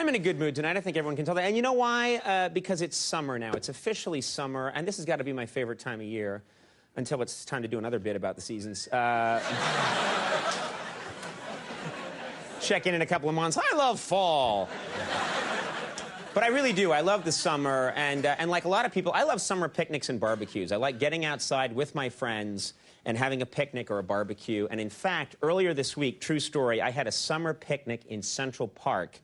I'm in a good mood tonight. I think everyone can tell that. And you know why? Because it's summer now. It's officially summer, and this has got to be my favorite time of year until it's time to do another bit about the seasons. Check in a couple of months. I love fall. But I really do. I love the summer, and like a lot of people, I love summer picnics and barbecues. I like getting outside with my friends and having a picnic or a barbecue. And in fact, earlier this week, true story, I had a summer picnic in Central Park,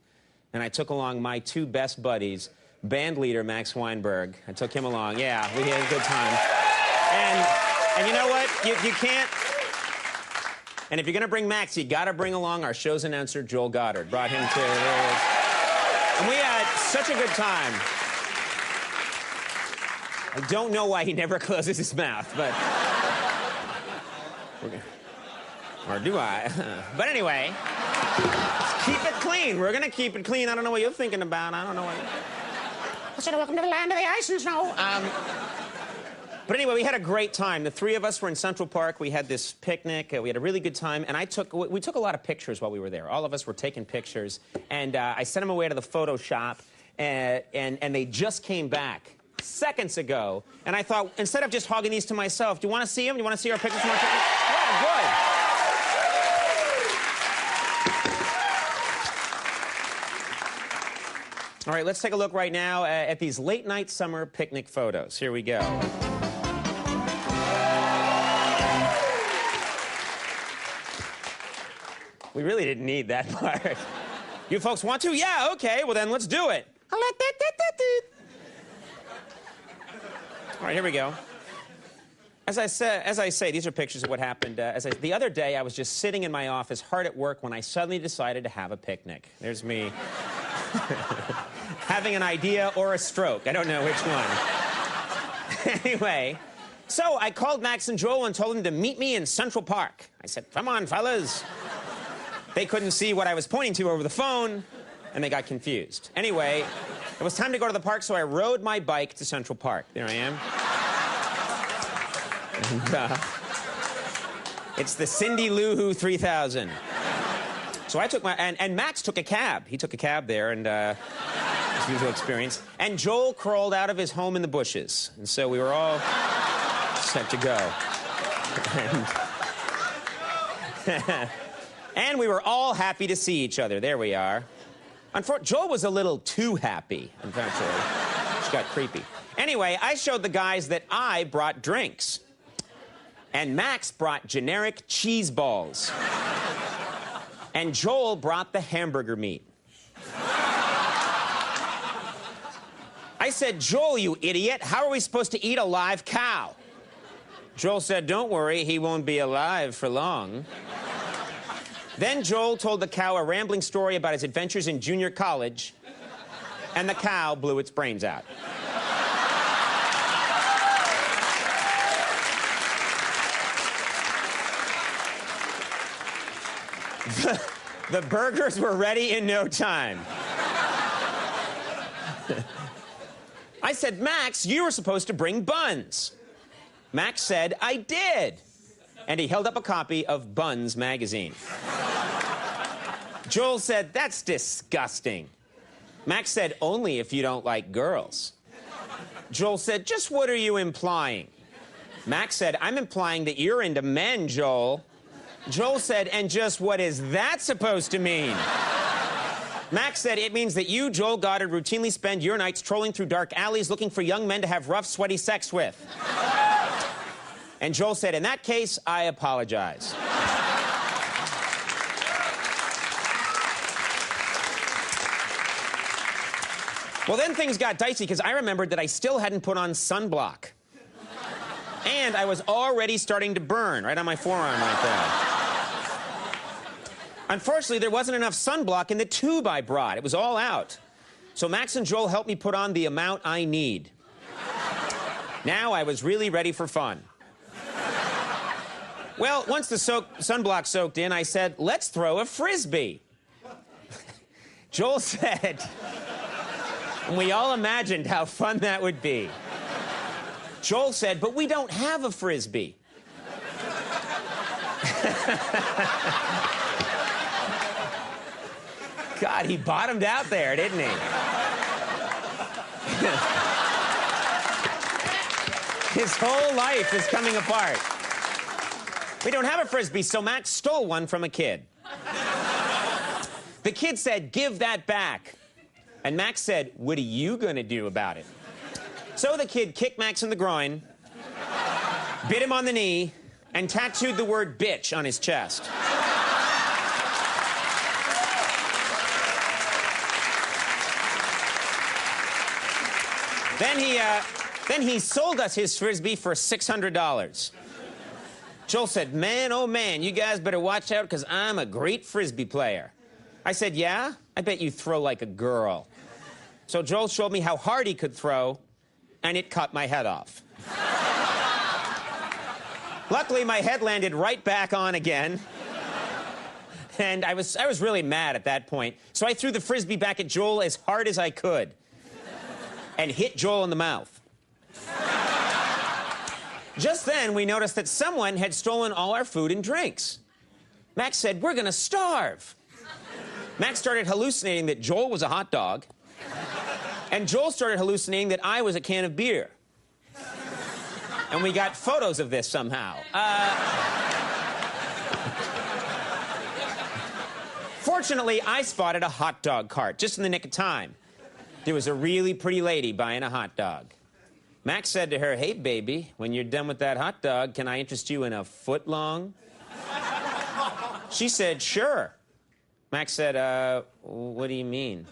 and I took along my two best buddies, band leader Max Weinberg. I took him along. Yeah, we had a good time. And you know what? You can't... And if you're going to bring Max, you got to bring along our show's announcer, Joel Goddard. Brought him to... And we had such a good time. I don't know why he never closes his mouth, but... Or do I? But anyway, keep it clean. We're going to keep it clean. I don't know what you're thinking about. I don't know what... I said, welcome to the land of the ice and snow. But anyway, we had a great time. The three of us were in Central Park. We had this picnic. We had a really good time. And we took a lot of pictures while we were there. All of us were taking pictures. And I sent them away to the photo shop. And they just came back seconds ago. And I thought, instead of just hogging these to myself, do you want to see them? Do you want to see our pictures from our picnic? Yeah, good. All right, let's take a look right now at these late-night summer picnic photos. Here we go. We really didn't need that part. You folks want to? Yeah, okay. Well, then let's do it. All right, here we go. As I say, these are pictures of what happened. The other day, I was just sitting in my office, hard at work, when I suddenly decided to have a picnic. There's me having an idea or a stroke. I don't know which one. Anyway, so I called Max and Joel and told them to meet me in Central Park. I said, come on, fellas. They couldn't see what I was pointing to over the phone, and they got confused. Anyway, it was time to go to the park, so I rode my bike to Central Park. There I am. And, it's the Cindy Lou Who 3000. So I took my... And Max took a cab. He took a cab there, and his usual experience. And Joel crawled out of his home in the bushes. And so we were all set to go. And we were all happy to see each other. There we are. Joel was a little too happy, unfortunately. She got creepy. Anyway, I showed the guys that I brought drinks. And Max brought generic cheese balls. And Joel brought the hamburger meat. I said, Joel, you idiot, how are we supposed to eat a live cow? Joel said, don't worry, he won't be alive for long. Then Joel told the cow a rambling story about his adventures in junior college, and the cow blew its brains out. The burgers were ready in no time. I said, Max, you were supposed to bring buns. Max said, I did. And he held up a copy of Buns magazine. Joel said, that's disgusting. Max said, only if you don't like girls. Joel said, just what are you implying? Max said, I'm implying that you're into men, Joel. Joel said, and just what is that supposed to mean? Max said, it means that you, Joel Goddard, routinely spend your nights trolling through dark alleys looking for young men to have rough, sweaty sex with. And Joel said, in that case, I apologize. Well, then things got dicey because I remembered that I still hadn't put on sunblock. And I was already starting to burn right on my forearm right there. Unfortunately, there wasn't enough sunblock in the tube I brought. It was all out. So Max and Joel helped me put on the amount I need. Now I was really ready for fun. Well, once the sunblock soaked in, I said, let's throw a Frisbee. Joel said... And we all imagined how fun that would be. Joel said, but we don't have a Frisbee. God, he bottomed out there, didn't he? His whole life is coming apart. We don't have a Frisbee, so Max stole one from a kid. The kid said, "Give that back." And Max said, "What are you gonna do about it?" So the kid kicked Max in the groin, bit him on the knee, and tattooed the word bitch on his chest. Then he sold us his Frisbee for $600. Joel said, "Man, oh man, you guys better watch out because I'm a great Frisbee player." I said, "Yeah? I bet you throw like a girl." So Joel showed me how hard he could throw, and it cut my head off. Luckily, my head landed right back on again. And I was really mad at that point. So I threw the Frisbee back at Joel as hard as I could and hit Joel in the mouth. Just then, we noticed that someone had stolen all our food and drinks. Max said, "We're gonna starve." Max started hallucinating that Joel was a hot dog, and Joel started hallucinating that I was a can of beer. And we got photos of this somehow. Fortunately, I spotted a hot dog cart just in the nick of time. There was a really pretty lady buying a hot dog. Max said to her, "Hey, baby, when you're done with that hot dog, can I interest you in a foot-long?" She said, "Sure." Max said, "What do you mean?"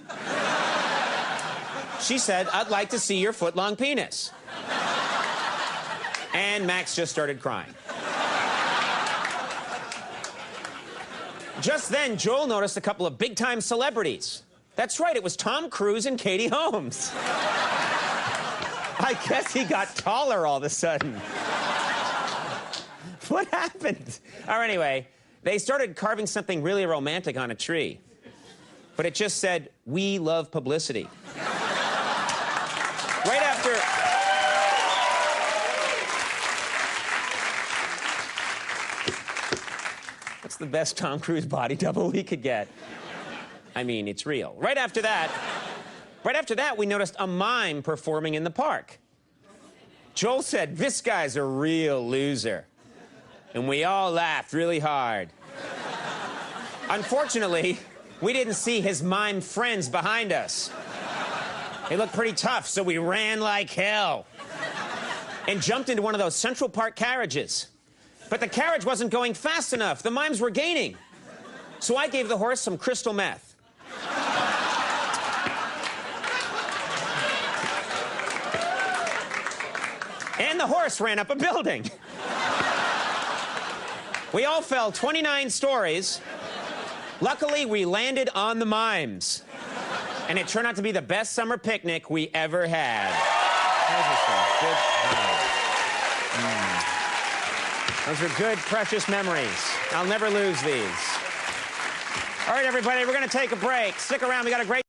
She said, "I'd like to see your foot-long penis." And Max just started crying. Just then, Joel noticed a couple of big-time celebrities. That's right, it was Tom Cruise and Katie Holmes. I guess he got taller all of a sudden. What happened? Or anyway, they started carving something really romantic on a tree. But it just said, "We love publicity." Right after... That's the best Tom Cruise body double we could get. I mean, it's real. Right after that, we noticed a mime performing in the park. Joel said, "This guy's a real loser." And we all laughed really hard. Unfortunately, we didn't see his mime friends behind us. They looked pretty tough, so we ran like hell and jumped into one of those Central Park carriages. But the carriage wasn't going fast enough. The mimes were gaining. So I gave the horse some crystal meth. And the horse ran up a building. We all fell 29 stories. Luckily, we landed on the mimes. And it turned out to be the best summer picnic we ever had. Those are good, precious memories. I'll never lose these. All right, everybody, we're going to take a break. Stick around. We got a great...